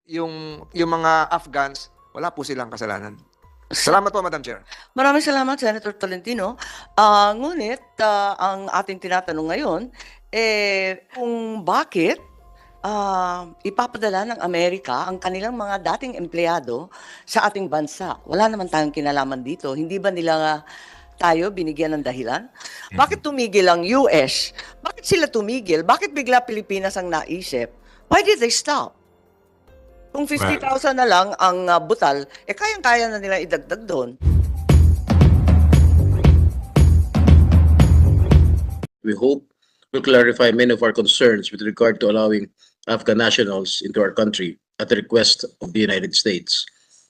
yung mga Afghans, wala po silang kasalanan. Salamat po, Madam Chair. Maraming salamat, Senator Tolentino. Ngunit ang ating tinatanong ngayon, kung bakit ipapadala ng Amerika ang kanilang mga dating empleyado sa ating bansa. Wala naman tayong kinalaman dito. Hindi ba nila tayo binigyan ng dahilan? Bakit tumigil ang US? Bakit sila tumigil? Bakit bigla Pilipinas ang naisip? Why did they stop? Kung 50,000 na lang ang butal, kayang-kaya na nila idagdag doon. We hope will clarify many of our concerns with regard to allowing Afghan nationals into our country at the request of the United States.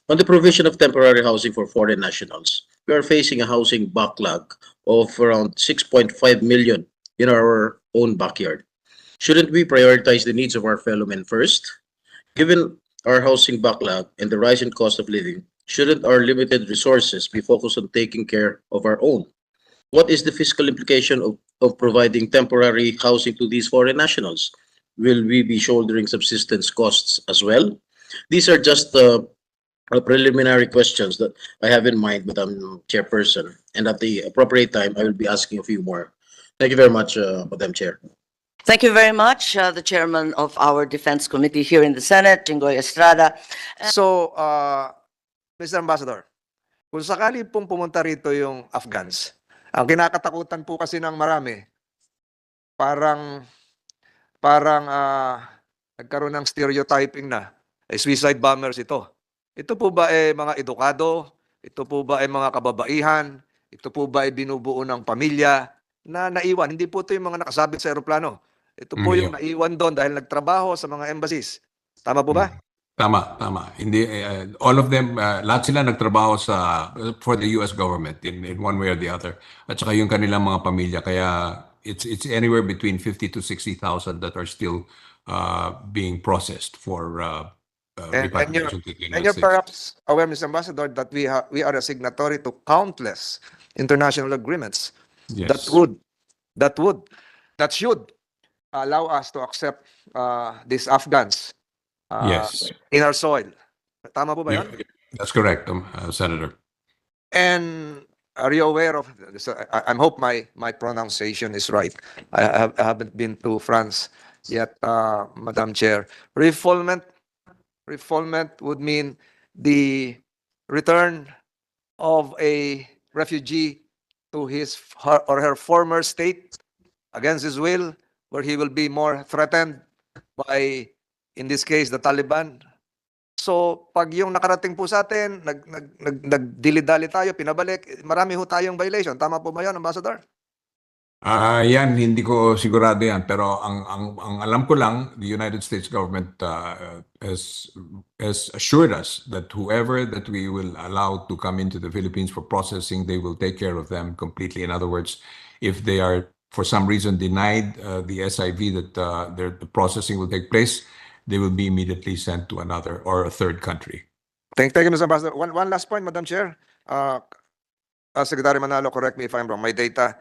On the provision of temporary housing for foreign nationals, we are facing a housing backlog of around 6.5 million in our own backyard. Shouldn't we prioritize the needs of our fellow men first? Given our housing backlog and the rise in cost of living, shouldn't our limited resources be focused on taking care of our own? What is the fiscal implication of providing temporary housing to these foreign nationals? Will we be shouldering subsistence costs as well? These are just preliminary questions that I have in mind, Madam Chairperson, and at the appropriate time, I will be asking a few more. Thank you very much, Madam Chair. Thank you very much, the chairman of our Defense Committee here in the Senate, Jinggoy Estrada. So, Mr. Ambassador, kung sakali pong pumunta rito yung Afghans, ang kinakatakutan po kasi ng marami, parang nagkaroon ng stereotyping na, suicide bombers ito. Ito po ba mga edukado? Ito po ba mga kababaihan? Ito po ba binubuo ng pamilya na naiwan? Hindi po ito yung mga nakasabit sa aeroplano. Ito po yung naiwan doon dahil nagtrabaho sa mga embassies. Tama po ba? Tama. Hindi, all of them, lahat sila nagtrabaho for the US government in one way or the other. At saka yung kanilang mga pamilya. Kaya it's anywhere between 50 to 60,000 that are still being processed for repatriation to the United And you're States. perhaps aware, Mr. Ambassador, that we are a signatory to countless international agreements Yes. that should allow us to accept these Afghans Yes. in our soil. Tama po ba yun? That's correct, Senator. And are you aware of this? I hope my pronunciation is right. I haven't been to France yet, Madam Chair. Refoulement would mean the return of a refugee to his or her former state against his will, where he will be more threatened by, in this case, the Taliban. So, pag yung nakarating po sa atin, nagdili-dali tayo, pinabalik, marami ho tayong violation. Tama po ba yan, Ambassador? Yan, hindi ko sigurado yan. Pero ang alam ko lang, the United States government has assured us that whoever that we will allow to come into the Philippines for processing, they will take care of them completely. In other words, if they are for some reason denied the SIV that the processing will take place, they will be immediately sent to another or a third country. Thank you, Mr. Ambassador. One last point, Madam Chair. Secretary Manalo, correct me if I'm wrong. My data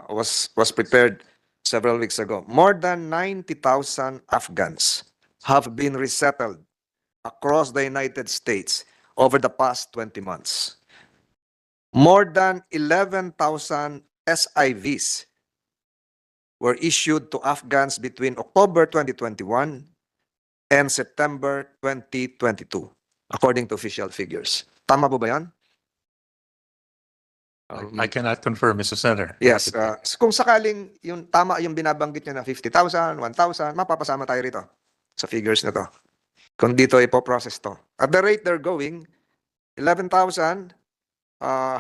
was prepared several weeks ago. More than 90,000 Afghans have been resettled across the United States over the past 20 months. More than 11,000 SIVs were issued to Afghans between October 2021 and September 2022, according to official figures. Tama po ba yan? I cannot confirm, Mr. Senator. Yes. Kung sakaling yung tama yung binabanggit nyo na 50,000, 1,000, mapapasama tayo rito sa figures na to. Kung dito ipoprocess to. At the rate they're going, 11,000,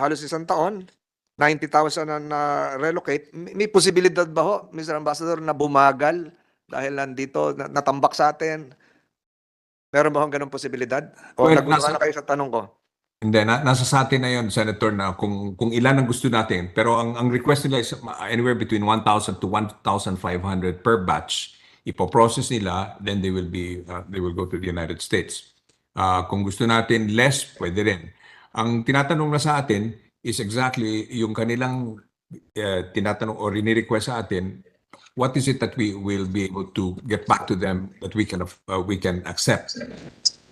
halos isang taon, 90,000 na relocate. May posibilidad ba ho, Mr. Ambassador, na bumagal dahil nandito, natambak sa atin? Meron ba hong ganong posibilidad? O Well, nagustuhan na kayo sa tanong ko? Hindi, nasa sa atin na yun, Senator, na kung ilan ang gusto natin. Pero ang request nila is anywhere between 1,000 to 1,500 per batch. Ipo-process nila, then they will go to the United States. Kung gusto natin less, pwede rin. Ang tinatanong na sa atin is exactly yung kanilang tinatanong o rinirequest sa atin, what is it that we will be able to get back to them that we can accept?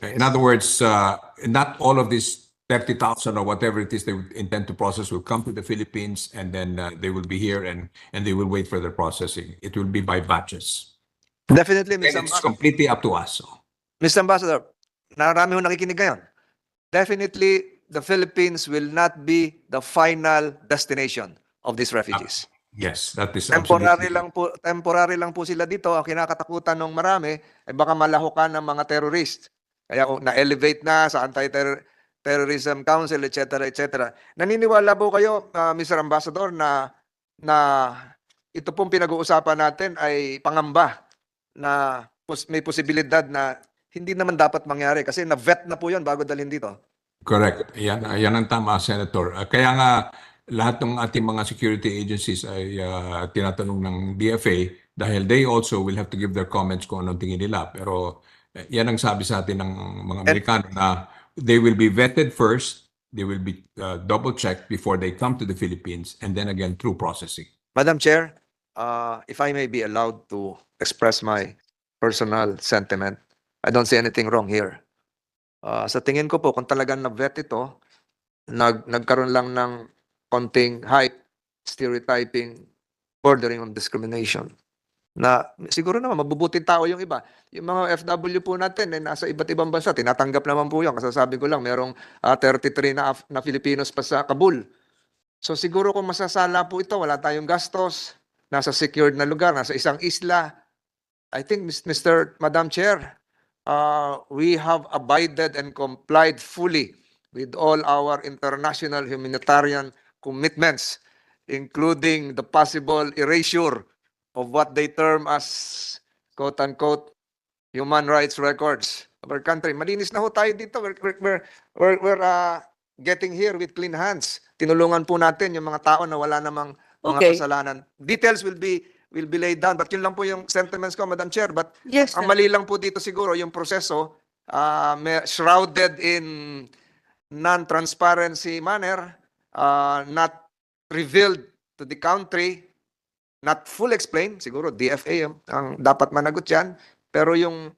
In other words, not all of these 30,000 or whatever it is they intend to process will come to the Philippines, and then they will be here and they will wait for their processing. It will be by batches. Definitely, And it's completely up to us. Mr. Ambassador, narami ho nakikinig ngayon. Definitely, the Philippines will not be the final destination of these refugees. Yes, that is Temporary absolutely. lang po sila dito. Ang kinakatakutan ng marami ay baka malahukan ng mga terrorist. Kaya na-elevate na sa Anti-Terrorism Council, etc., etc. Naniniwala po kayo, Mr. Ambassador, na ito pong pinag-uusapan natin ay pangamba na may posibilidad na hindi naman dapat mangyari kasi na-vet na po yun bago dalhin dito. Correct. Yan ang tama, Senator. Kaya nga, lahat ng ating mga security agencies ay tinatanong ng DFA dahil they also will have to give their comments kung anong tingin nila. Pero yan ang sabi sa atin ng mga Amerikano na they will be vetted first, they will be double-checked before they come to the Philippines, and then again through processing. Madam Chair, if I may be allowed to express my personal sentiment, I don't see anything wrong here. Sa tingin ko po, kung talagang na-vet ito, nagkaroon lang ng konting hype, stereotyping, bordering on discrimination. Na siguro naman, mabubuting tao yung iba. Yung mga FW po natin, nasa iba't ibang bansa, tinatanggap naman po yun. Kasasabi ko lang, merong 33 na Filipinos pa sa Kabul. So siguro kung masasala po ito, wala tayong gastos, nasa secured na lugar, nasa isang isla. I think, Madam Chair, we have abided and complied fully with all our international humanitarian commitments, including the possible erasure of what they term as, quote-unquote, human rights records of our country. Malinis na ho tayo dito. We're getting here with clean hands. Tinulungan po natin yung mga tao na wala namang mga kasalanan. Details will be laid down. But yun lang po yung sentiments ko, Madam Chair. But Yes, ang mali lang po dito siguro yung proseso shrouded in non-transparency manner, not revealed to the country, not full explained. Siguro DFA ang dapat managot yan. Pero yung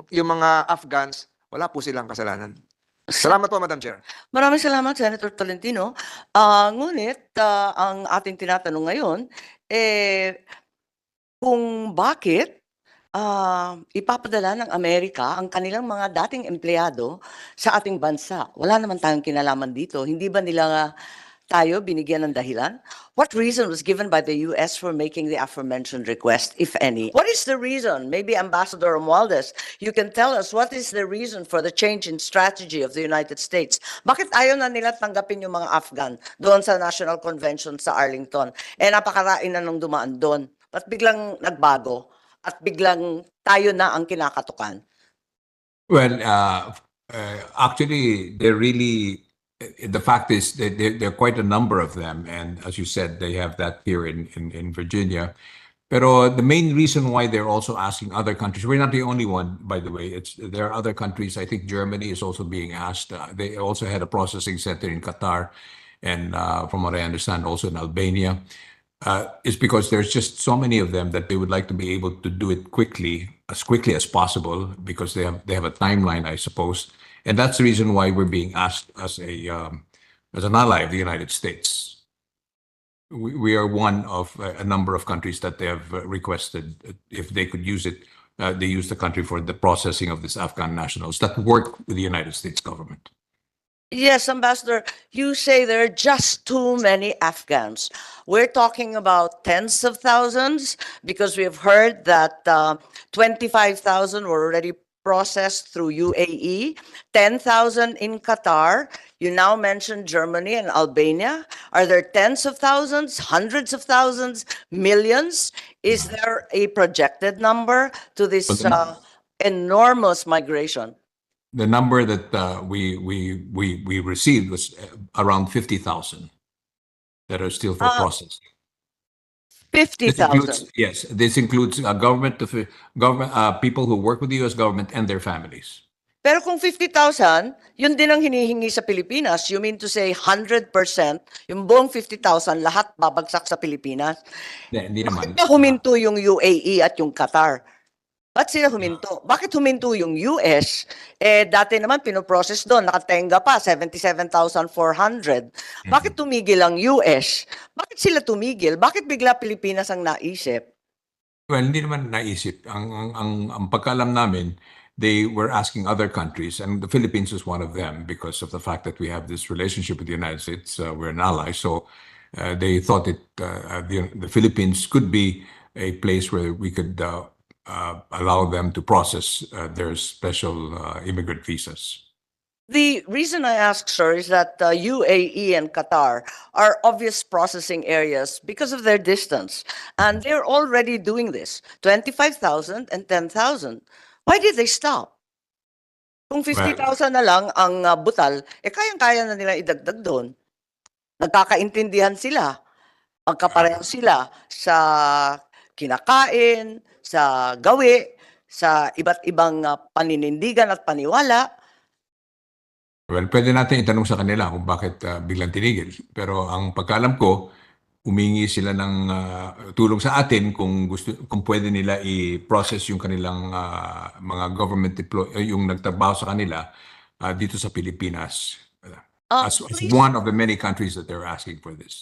mga Afghans, wala po silang kasalanan. Salamat po, Madam Chair. Maraming salamat, Senator Tolentino. Ngunit ang ating tinatanong ngayon, kung bakit ipapadala ng Amerika ang kanilang mga dating empleyado sa ating bansa. Wala naman tayong kinalaman dito. Hindi ba nila tayo binigyan ng dahilan? What reason was given by the U.S. for making the aforementioned request, if any? What is the reason? Maybe Ambassador Romualdez, you can tell us what is the reason for the change in strategy of the United States? Bakit ayaw na nila tanggapin yung mga Afghan doon sa National Convention sa Arlington? Napakarain na nung dumaan doon. Ba't biglang nagbago? At biglang tayo na ang kinakatukan? Well, actually, they're really, the fact is that there are quite a number of them. And as you said, they have that here in Virginia. Pero the main reason why they're also asking other countries, we're not the only one, by the way. There are other countries. I think Germany is also being asked. They also had a processing center in Qatar. And from what I understand, also in Albania. Is because there's just so many of them that they would like to be able to do it quickly as possible, because they have a timeline, I suppose, and that's the reason why we're being asked as an ally of the United States. We are one of a number of countries that they have requested if they could use it. They use the country for the processing of these Afghan nationals that work with the United States government. Yes, Ambassador, you say there are just too many Afghans. We're talking about tens of thousands, because we've heard that 25,000 were already processed through UAE, 10,000 in Qatar. You now mentioned Germany and Albania. Are there tens of thousands, hundreds of thousands, millions? Is there a projected number to this enormous migration? The number that we received was around 50,000 that are still for processing. 50,000. This includes government people who work with the U.S. government and their families. Pero kung 50,000, yun din ang hinihingi sa Pilipinas. You mean to say 100%, yung buong 50,000, lahat babagsak sa Pilipinas? Hindi naman. Bakit ba huminto yung UAE at yung Qatar? Ba't sila huminto? Bakit huminto yung US? Dati naman pinoprocess doon, nakatenga pa, 77,400. Bakit tumigil ang US? Bakit sila tumigil? Bakit bigla Pilipinas ang naisip? Well, hindi naman naisip. Ang pagkaalam namin, they were asking other countries, and the Philippines was one of them because of the fact that we have this relationship with the United States. We're an ally, so they thought the Philippines could be a place where we could allow them to process their special immigrant visas. The reason I ask, sir, is that UAE and Qatar are obvious processing areas because of their distance. And they're already doing this, 25,000 and 10,000. Why did they stop? Kung 50,000 na lang ang butal, kayang-kaya na nila idagdag doon. Nagkakaintindihan sila. Magkapareho sila sa kinakain, sa gawi, sa iba't ibang paninindigan at paniwala. Well, pwede natin itanong sa kanila kung bakit biglang tinigil. Pero ang pagkaalam ko, humingi sila ng tulong sa atin kung pwede nila i-process yung kanilang mga government yung nagtrabaho sa kanila dito sa Pilipinas. As Please. one of the many countries that they're asking for this.